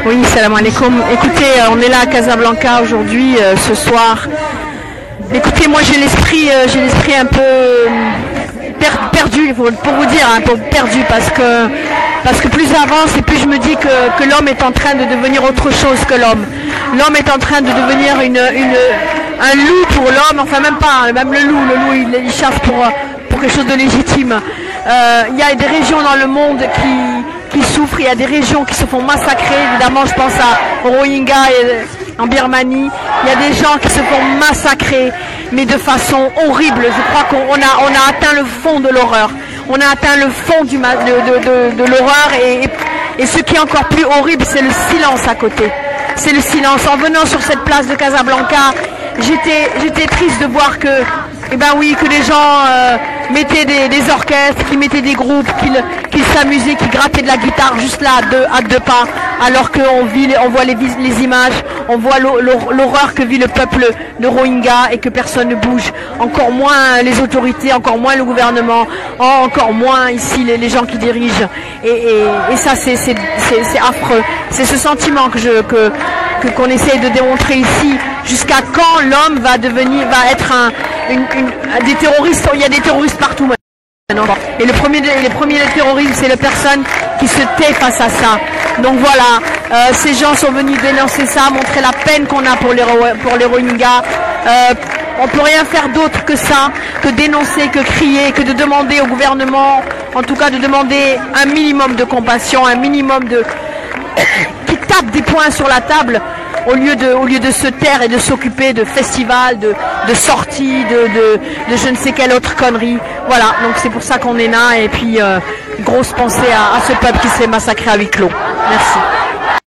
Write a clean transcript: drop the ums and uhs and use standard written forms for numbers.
Oui, salam alaikum. Écoutez, on est là à Casablanca aujourd'hui, ce soir. Écoutez, moi j'ai l'esprit un peu perdu, pour vous dire, un peu perdu, parce que plus j'avance et plus je me dis que l'homme est en train de devenir autre chose que l'homme. L'homme est en train de devenir un loup pour l'homme, enfin même pas, même le loup il chasse pour quelque chose de légitime. Il y a des régions dans le monde qui souffrent, il y a des régions qui se font massacrer, évidemment je pense aux Rohingyas en Birmanie, il y a des gens qui se font massacrer, mais de façon horrible. Je crois qu'on a atteint le fond de l'horreur, on a atteint le fond de l'horreur, et ce qui est encore plus horrible, c'est le silence à côté. C'est le silence. En venant sur cette place de Casablanca, j'étais triste de voir que les gens mettaient des orchestres, qui mettaient des groupes, qui s'amusaient, qui grattaient de la guitare juste là à deux pas, alors qu'on voit les images, on voit l'horreur que vit le peuple de Rohingya et que personne ne bouge, encore moins les autorités, encore moins le gouvernement, encore moins ici les gens qui dirigent, et ça c'est affreux. C'est ce sentiment qu'on essaye de démontrer ici. Jusqu'à quand l'homme va être des terroristes? Il y a des terroristes partout maintenant. Et les premiers terroristes, c'est les personnes qui se taisent face à ça. Donc voilà, ces gens sont venus dénoncer ça, montrer la peine qu'on a pour les Rohingyas. On peut rien faire d'autre que ça, que dénoncer, que crier, que de demander au gouvernement, en tout cas de demander un minimum de compassion, un minimum qui tape des poings sur la table, au lieu de se taire et de s'occuper de festivals, de sorties, de je ne sais quelle autre connerie. Voilà, donc c'est pour ça qu'on est là, et puis grosse pensée à ce peuple qui s'est massacré à huis clos. Merci.